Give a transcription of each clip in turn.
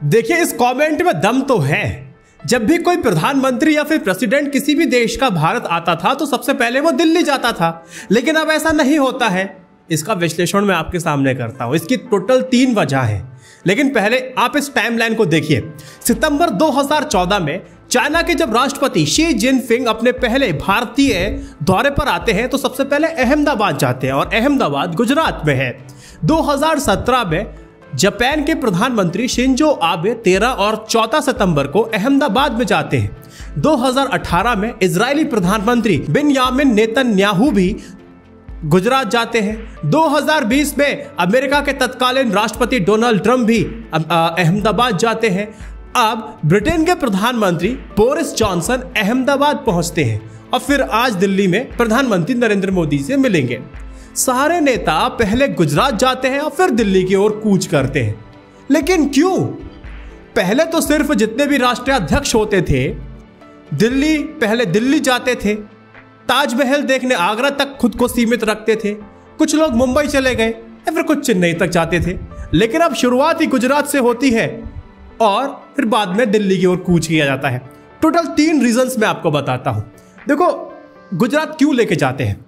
देखिए, इस कमेंट में दम तो है। जब भी कोई प्रधानमंत्री या फिर प्रेसिडेंट किसी भी देश का भारत आता था तो सबसे पहले वो दिल्ली जाता था, लेकिन अब ऐसा नहीं होता है। इसका विश्लेषण मैं आपके सामने करता हूं। इसकी टोटल 3 वजह है, लेकिन पहले आप इस टाइमलाइन को देखिए। सितंबर 2014 में चाइना के जब राष्ट्रपति शी जिनपिंग अपने पहले भारतीय दौरे पर आते हैं तो सबसे पहले अहमदाबाद जाते हैं, और अहमदाबाद गुजरात में है। 2017 में जापान के प्रधानमंत्री शिंजो आबे 13 और 14 सितंबर को अहमदाबाद में जाते हैं। 2018 में इजरायली प्रधानमंत्री बेंयामिन नेतन्याहू भी गुजरात जाते हैं। 2020 में अमेरिका के तत्कालीन राष्ट्रपति डोनाल्ड ट्रंप भी अहमदाबाद जाते हैं। अब ब्रिटेन के प्रधानमंत्री बोरिस जॉनसन अहमदाबाद पहुंचते हैं और फिर आज दिल्ली में प्रधानमंत्री नरेंद्र मोदी से मिलेंगे। सारे नेता पहले गुजरात जाते हैं और फिर दिल्ली की ओर कूच करते हैं। लेकिन क्यों? पहले तो सिर्फ जितने भी राष्ट्रीय अध्यक्ष होते थे पहले दिल्ली जाते थे, ताजमहल देखने आगरा तक खुद को सीमित रखते थे। कुछ लोग मुंबई चले गए या फिर कुछ चेन्नई तक जाते थे, लेकिन अब शुरुआत ही गुजरात से होती है और फिर बाद में दिल्ली की ओर कूच किया जाता है। टोटल 3 रीजंस मैं आपको बताता हूं। देखो, गुजरात क्यों लेके जाते हैं।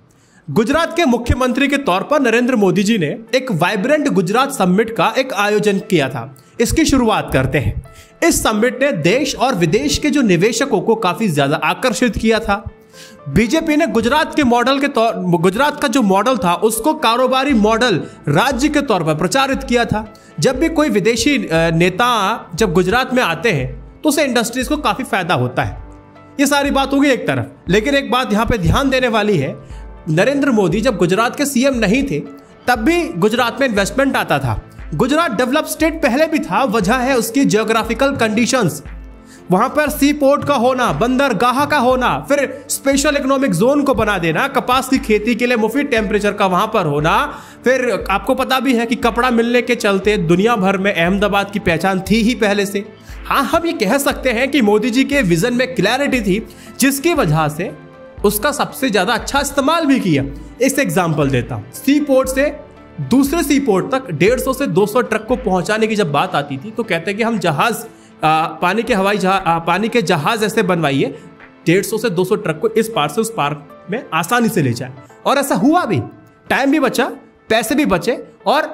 गुजरात के मुख्यमंत्री के तौर पर नरेंद्र मोदी जी ने एक वाइब्रेंट गुजरात समिट का एक आयोजन किया था। इसकी शुरुआत करते हैं। इस समिट ने देश और विदेश के जो निवेशकों को काफी ज्यादा आकर्षित किया था। बीजेपी ने गुजरात का जो मॉडल था उसको कारोबारी मॉडल राज्य के तौर पर प्रचारित किया था। जब भी कोई विदेशी नेता जब गुजरात में आते हैं तो उसे इंडस्ट्रीज को काफी फायदा होता है। ये सारी बात होगी एक तरफ, लेकिन एक बात यहां पे ध्यान देने वाली है। नरेंद्र मोदी जब गुजरात के सीएम नहीं थे तब भी गुजरात में इन्वेस्टमेंट आता था। गुजरात डेवलप स्टेट पहले भी था, वजह है उसकी जियोग्राफिकल कंडीशंस। वहां पर सी पोर्ट का होना, बंदरगाह का होना, फिर स्पेशल इकोनॉमिक जोन को बना देना, कपास की खेती के लिए मुफीद टेम्परेचर का वहां पर होना। फिर आपको पता भी है कि कपड़ा मिलने के चलते दुनिया भर में अहमदाबाद की पहचान थी ही पहले से। हाँ, हम ये कह सकते हैं कि मोदी जी के विजन में क्लैरिटी थी, जिसकी वजह से उसका सबसे ज्यादा अच्छा इस्तेमाल भी किया। इस एग्जाम्पल देता हूं। सी पोर्ट से दूसरे सी पोर्ट तक 150 से 200 ट्रक को पहुंचाने की जब बात आती थी तो कहते हैं कि हम जहाज पानी के जहाज ऐसे बनवाइए 150 से 200 ट्रक को इस पार से उस पार में आसानी से ले जाए, और ऐसा हुआ भी। टाइम भी बचा, पैसे भी बचे, और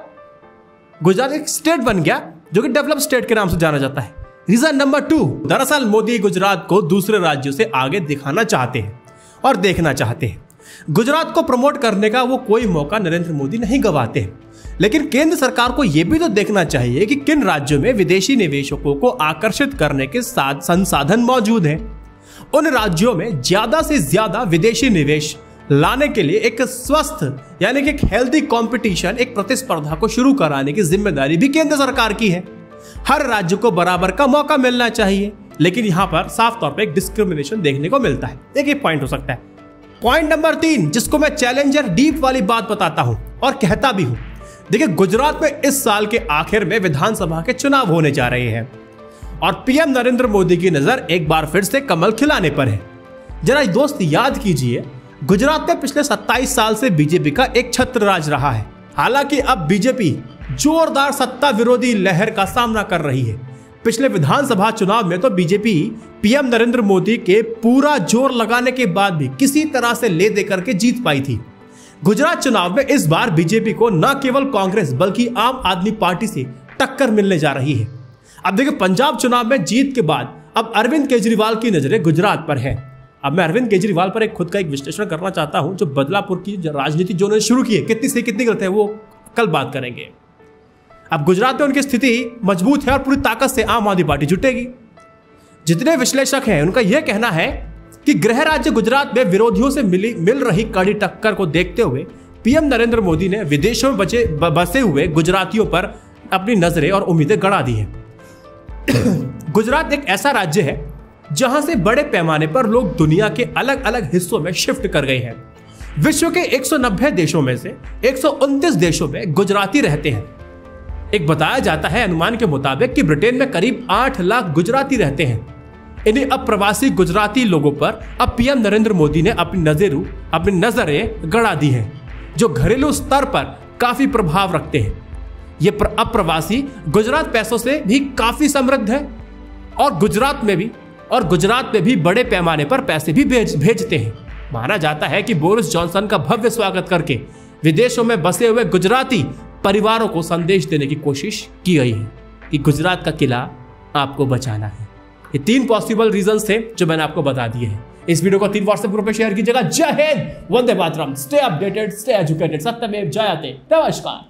गुजरात एक स्टेट बन गया जो कि डेवलप स्टेट के नाम से जाना जाता है। रीजन नंबर 2, दरअसल मोदी गुजरात को दूसरे राज्यों से आगे दिखाना चाहते हैं और देखना चाहते हैं। गुजरात को प्रमोट करने का वो कोई मौका नरेंद्र मोदी नहीं गवाते हैं, लेकिन केंद्र सरकार को यह भी तो देखना चाहिए कि किन राज्यों में विदेशी निवेशकों को आकर्षित करने के संसाधन मौजूद हैं। उन राज्यों में ज्यादा से ज्यादा विदेशी निवेश लाने के लिए एक स्वस्थ यानी कि एक हेल्दी कंपटीशन, एक प्रतिस्पर्धा को शुरू कराने की जिम्मेदारी भी केंद्र सरकार की है। हर राज्य को बराबर का मौका मिलना चाहिए, लेकिन यहां पर साफ तौर पर एक डिस्क्रिमिनेशन देखने को मिलता है। देखिए, पॉइंट हो सकता है। पॉइंट नंबर 3, जिसको मैं चैलेंजर डीप वाली बात बताता हूं और कहता भी हूं। देखिए, गुजरात में इस साल के आखिर में विधानसभा के चुनाव होने जा रहे हैं और पीएम नरेंद्र मोदी की नजर एक बार फिर से कमल खिलाने पर है। जरा दोस्त याद कीजिए, गुजरात में पिछले 27 साल से बीजेपी का एक छत्र राज रहा है। हालांकि अब बीजेपी जोरदार सत्ता विरोधी लहर का सामना कर रही है। पिछले विधानसभा चुनाव में तो बीजेपी पीएम नरेंद्र मोदी के पूरा जोर लगाने के बाद भी किसी तरह से ले दे करके जीत पाई थी। गुजरात चुनाव में इस बार बीजेपी को न केवल कांग्रेस बल्कि आम आदमी पार्टी से टक्कर मिलने जा रही है। अब देखिए, पंजाब चुनाव में जीत के बाद अब अरविंद केजरीवाल की नजरें गुजरात पर है। अब मैं अरविंद केजरीवाल पर खुद का एक विश्लेषण करना चाहता हूं। जो बदलापुर की राजनीति जो उन्होंने शुरू की है, कितनी से कितनी गलत है वो कल बात करेंगे। अब गुजरात में उनकी स्थिति मजबूत है और पूरी ताकत से आम आदमी पार्टी जुटेगी। जितने विश्लेषक हैं उनका यह कहना है कि गृह राज्य गुजरात में विरोधियों से मिल रही कड़ी टक्कर को देखते हुए पीएम नरेंद्र मोदी ने विदेशों में बसे हुए गुजरातियों पर अपनी नजरें और उम्मीदें गड़ा दी हैं। गुजरात एक ऐसा राज्य है जहां से बड़े पैमाने पर लोग दुनिया के अलग अलग हिस्सों में शिफ्ट कर गए हैं। विश्व के 190 देशों में से 129 देशों में गुजराती रहते हैं। एक बताया जाता है अनुमान के मुताबिक कि ब्रिटेन में करीब 8 लाख गुजराती रहते हैं। इन्हीं अप्रवासी गुजराती लोगों पर अब पीएम नरेंद्र मोदी ने अपनी नजरें गड़ा दी हैं, जो घरेलू स्तर पर काफी प्रभाव रखते हैं। ये अप्रवासी गुजरात पैसों से भी काफी समृद्ध है और गुजरात में भी बड़े पैमाने पर पैसे भी भेजते हैं। माना जाता है कि बोरिस जॉनसन का भव्य स्वागत करके विदेशों में बसे हुए गुजराती परिवारों को संदेश देने की कोशिश की गई है कि गुजरात का किला आपको बचाना है। ये 3 पॉसिबल रीजंस थे जो मैंने आपको बता दिए हैं। इस वीडियो को 3 व्हाट्सएप ग्रुप पे शेयर कीजिएगा। जय Hind, Vande Mataram, stay updated, stay educated, सत्यमेव जयते। नमस्कार।